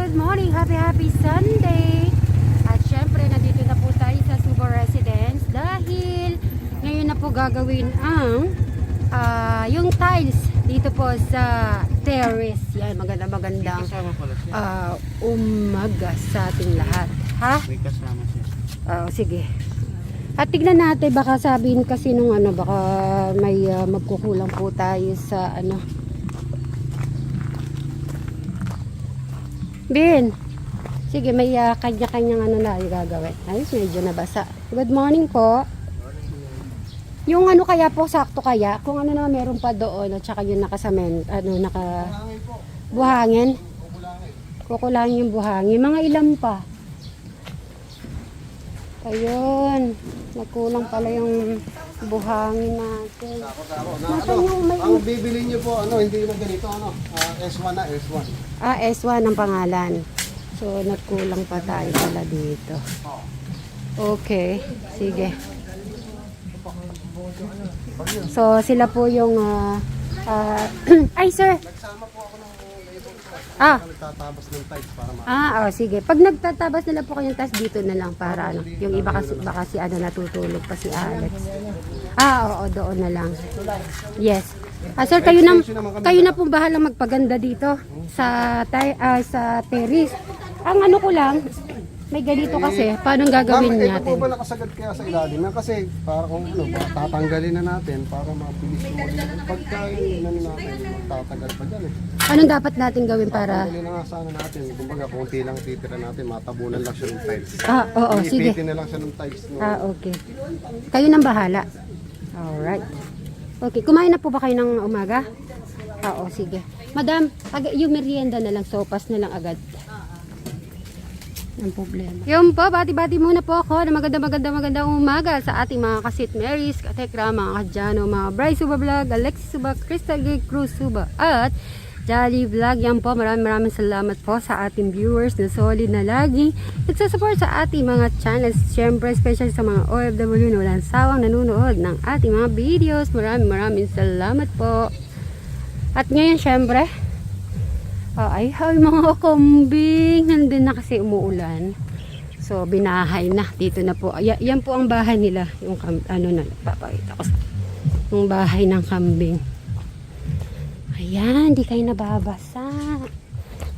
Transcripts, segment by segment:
good morning, happy Sunday. At syempre nandito na po tayo sa Suba Residence dahil ngayon na po gagawin ang yung tiles dito po sa terrace. Yan, magandang umaga sa ating lahat. Ha? May kasama siya. Sige. At tignan natin, baka sabihin kasi nung baka may magkukulang po tayo sa Bin, sige, may kanya-kanyang na gagawin. Ayos, medyo nabasa. Good morning po. Yung kaya po, sakto kaya, kung na meron pa doon, at saka yung buhangin. Kukulangin yung buhangin. Mga ilan pa? Ayun, nagkulang pala yung buhangin natin. Ang bibili niyo po, hindi na ganito, S1 na, S1. S1 ang pangalan. So, nagkulang pa tayo pala dito. Okay, sige. So, sila po yung, ay sir! Nagsama po ako ng nagtatabas ng tiles para sige. Pag nagtatabas nila po kayong tas dito na lang para yung iba kasi, baka si natutulog pa si Alex. Oo, doon na lang. Yes. Sir, kayo na po bahalang magpaganda dito sa terrace. Ang ko lang, may ganito kasi, paano gagawin natin? Ito po ba nakasagad kaya sa ilalim? Kasi para kung tatanggalin na natin para mabilis mo ulit. Pagkain natin, magtatagal pa dyan Anong dapat natin gawin para? Tatanggalin na nga sana natin. Kumbaga, konti lang titira natin, matabunan lang siya ng tiles. Oo, sige. Ipitin na lang siya ng tiles. Okay. Kayo nang bahala. Alright. Okay, kumain na po ba kayo ng umaga? Oo, sige. Madam, yung merienda na lang, sopas na lang agad. Ang problema. Yung po, bati-bati muna po ako na magandang umaga sa ating mga kasit Marys, katekra, mga kadyano, mga Bryce Suba Vlog, Alexis Suba, Crystal Gay Cruz Suba, at Jolly Vlog. Yan po, maraming salamat po sa ating viewers na solid na lagi nagsasupport sa ating mga channels. Siyempre, especially sa mga OFW na walang sawang nanonood ng ating mga videos. Maraming salamat po. At ngayon, siyempre, ay mga kambing, nandun na kasi umuulan. So, binahay na. Dito na po. Yan po ang bahay nila. Yung papakita ko. Yung bahay ng kambing. Ayan, di kayo nababasa.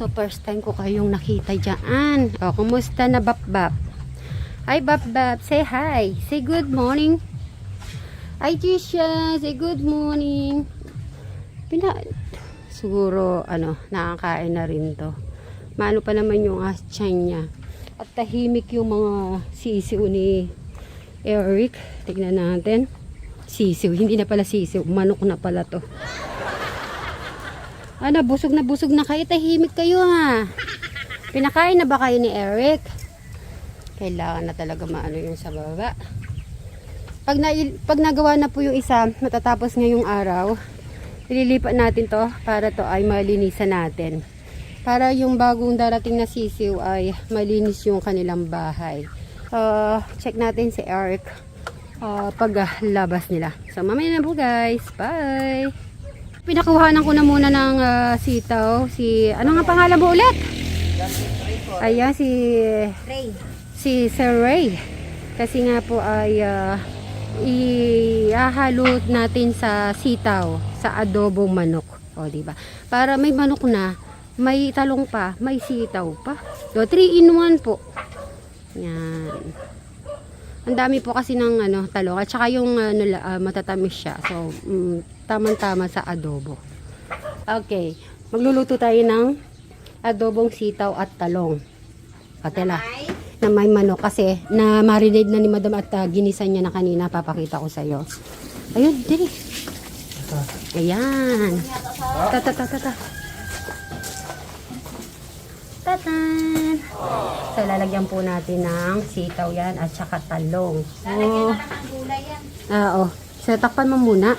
So, first time ko kayong nakita dyan. Kumusta na, Bap-Bap? Hi, Bap-Bap. Say hi. Say good morning. Hi, Tisha. Say good morning. Siguro, nakakain na rin to. Maano pa naman yung tiyan niya. At tahimik yung mga sisiw ni Eric. Tignan natin. Sisiw. Hindi na pala sisiw. Manok na pala to. Busog na kayo. Tahimik kayo ha. Pinakain na ba kayo ni Eric? Kailangan na talaga maano yung sa baba. Pag nagawa na po yung isa, matatapos ngayong araw, ililipat natin to para to ay malinisan natin. Para yung bagong darating na sisiw ay malinis yung kanilang bahay. Check natin si Eric paglabas nila. So mamaya na po guys. Bye! Pinakuhanan ko na muna ng sitaw. Ano nga pangalan mo ulit? Ayan, si Sir Ray. Kasi nga po ay ihahalo natin sa sitaw, sa adobong manok. O, diba? Para may manok na, may talong pa, may sitaw pa. So, 3 in 1 po. Yan. Ang dami po kasi ng talong. At saka yung matatamis siya. So, tamang-tama sa adobo. Okay. Magluluto tayo ng adobong sitaw at talong. Patela. Na may manok. Kasi, na marinade na ni Madam at ginisa niya na kanina. Papakita ko sa'yo. Ayun, dili. Ayan. Tatan! So, lalagyan po natin ng sitaw yan at saka talong. Lalagyan na ng gulay yan. So, takpan mo muna.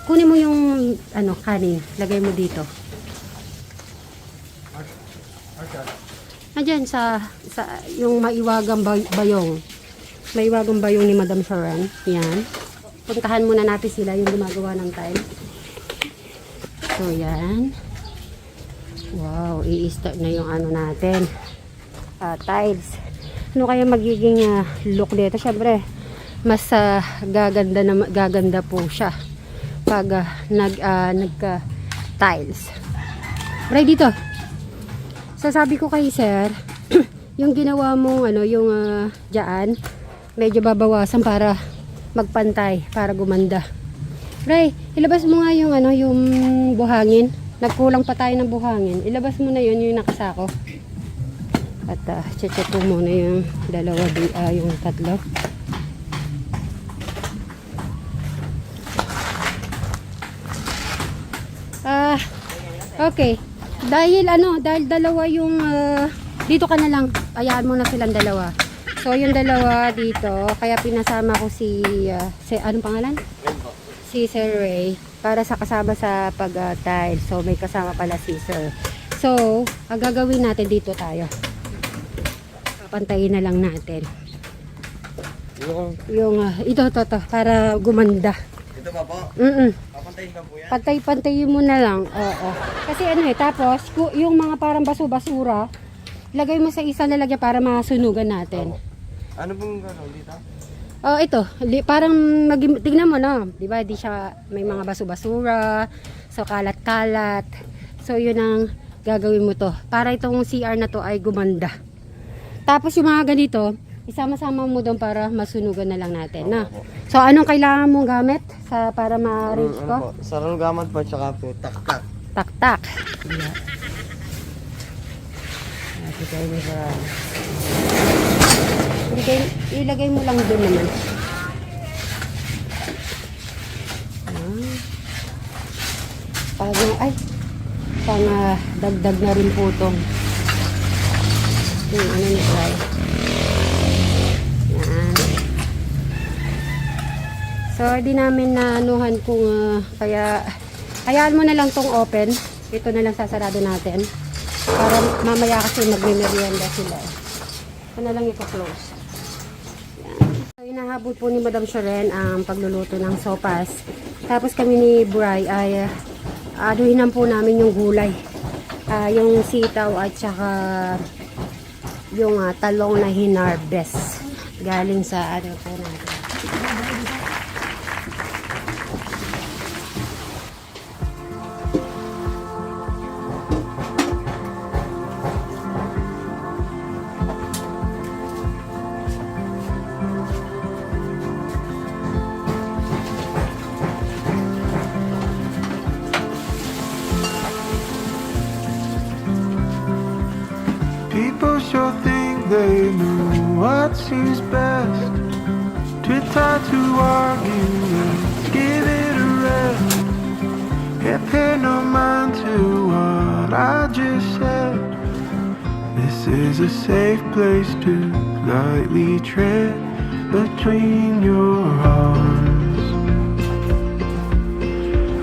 Kunin mo yung kanin. Lagay mo dito. Ayan, sa yung maiwagang bayong. Maiwagang bayong ni Madam Sharon. Yan. Puntahan muna natin sila yung gumagawa ng time. So, yan. Wow, i-start na yung ano natin. Tiles. Ano kaya magiging look nito? Syempre, mas gaganda po siya pag nagka tiles. Right dito. So sabi ko kay sir, yung ginawa mo yung diyan, medyo babawasan para magpantay, para gumanda. Ray, ilabas mo nga yung yung buhangin. Nagkulang pa tayo ng buhangin. Ilabas mo na yun, yung nakasako. At check ko muna yung dalawa, yung tatlo. Okay. Dahil dalawa yung dito ka na lang. Ayaan mo na silang dalawa. So yung dalawa dito, kaya pinasama ko si anong pangalan? Si Sir Ray para sa kasama sa pag-tile. So may kasama pala si Sir. So ang gagawin natin dito tayo. Papantayin na lang natin. Yung ito para gumanda. Ito ba po? Papantayin ka po yan? Pantay-pantayin mo na lang. Oo. Kasi tapos yung mga parang basura, lagay mo sa isang lalagyan para masunugan natin. Ano pong gano'n dito? Oh, ito. Parang tignan mo no. 'Di ba? Di siya may mga basura, so kalat-kalat. So 'yun ang gagawin mo to. Para itong CR na to ay gumanda. Tapos yung mga ganito, isama-sama mo doon para masunugan na lang natin, na. So anong kailangan mong gamit para ma-reach ko? Sarong gamat po, tsaka po tak-tak. Tak-tak. Yeah. Ilagay mo lang doon naman. Pang dagdag na rin po itong yung ni Fry. Yan. So di namin naanuhan kung kaya hayaan mo na lang tong open. Ito na lang sasarado natin para mamaya kasi magme-merienda sila. Ito na lang i-close. So, inahabol po ni Madam Sharon ang pagluluto ng sopas. Tapos kami ni Bray ay aduhinan po namin yung gulay. Yung sitaw at saka yung talong na hinarvest. Galing sa po natin. People sure think they know what seems best. Too tired to argue, let's give it a rest. Yeah, pay no mind to what I just said. This is a safe place to lightly tread between your arms.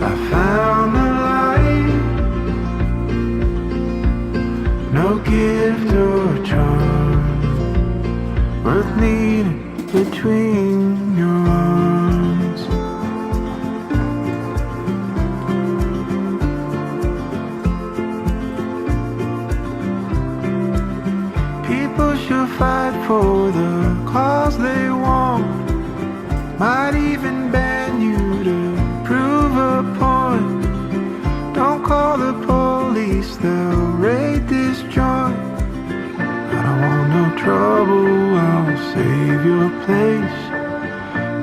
I found the light, no gift or charm worth needing between your arms. People should fight for the cause they want, might even ban you to prove a point. Don't call the police, they'll raid this joint. I don't want no trouble, I'll save your place.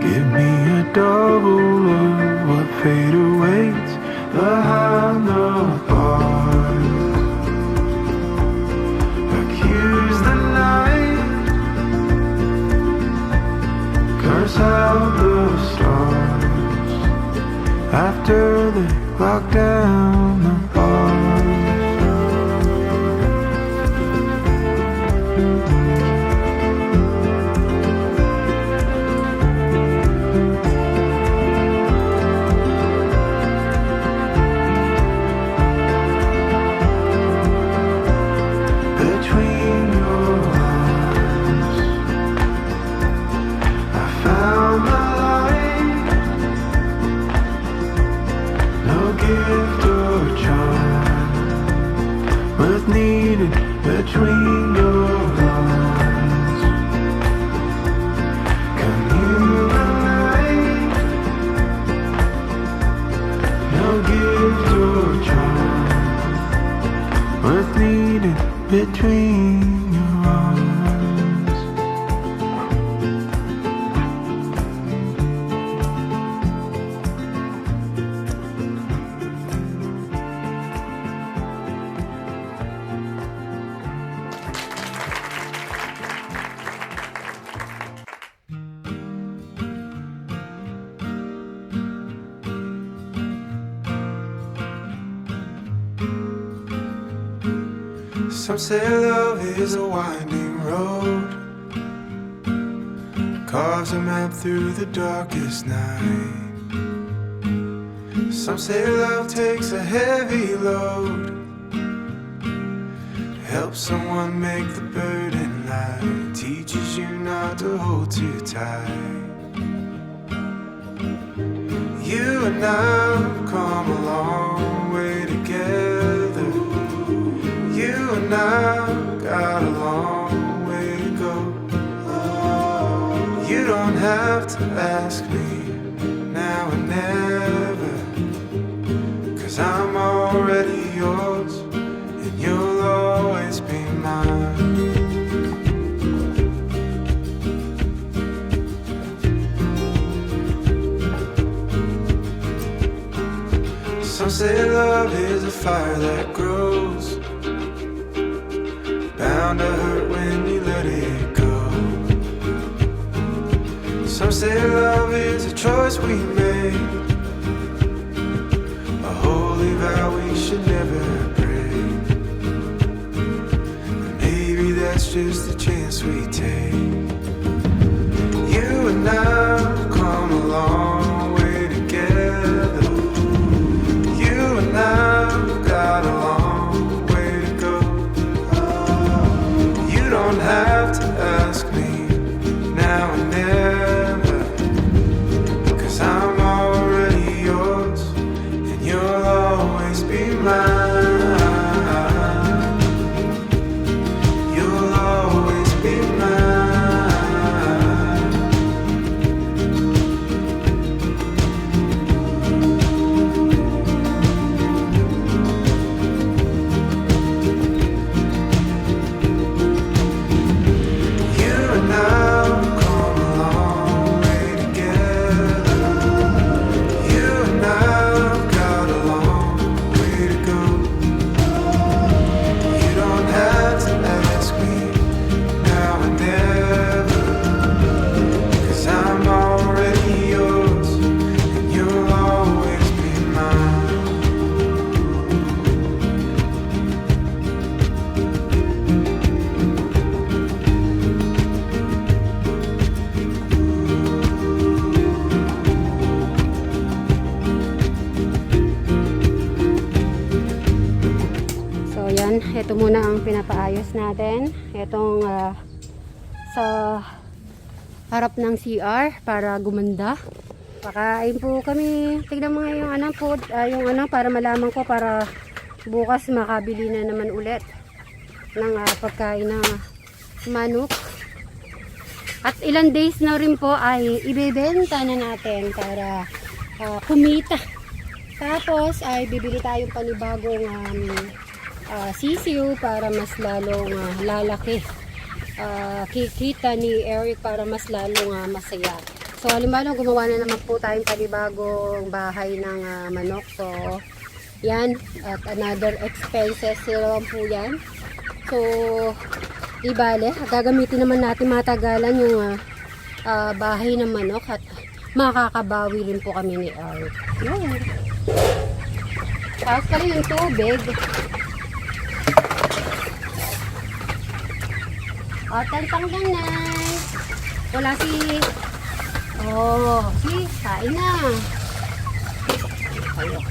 Give me a double of what fate awaits behind the bars. Accuse the night, curse out the stars. After they lock down the bars. what's needed between your arms. Come here and now gift or charm, what's needed between your arms. Some say love is a winding road, carves a map through the darkest night. Some say love takes a heavy load, helps someone make the burden light, teaches you not to hold too tight. You and I have come a long way together. You and I got a long way to go. You don't have to ask me now or never, 'cause I'm already yours and you'll always be mine. Some say love is a fire that grows, bound to hurt when you let it go. Some say love is a choice we make, a holy vow we should never break. And maybe that's just the chance we take. You and I have come a long way together. You and I have got a long way to go. You don't have to ask me now and never, 'cause I'm already yours and you'll always be mine. You'll always be mine. You and I have come a long way together. You and I have got a long way to go. You don't have to ask me now and never, 'cause I'm already yours and you'll always be mine. So yan, ito muna ang pinapaayos natin. Itong sa harap ng CR para gumanda. Pakain po kami. Tignan mo nga yung food, yung para malaman ko, para bukas makabili na naman ulit ng pagkain ng manok. At ilang days na rin po ay ibebenta na natin para kumita. Tapos ay bibili tayong panibagong sisiw para mas lalong lalaki. Kikita ni Eric para mas lalong masaya. So halimbawa gumawa na naman po tayong panibagong bahay ng manok. So yan, at another expenses naman po yan. So ibale, gagamitin naman natin matagalan yung bahay ng manok at makakabawi rin po kami ni Eric. Yan. Tapos pala yung tubig. O, tantang lang na. Wala si... Oh, si, kain na. Ayok.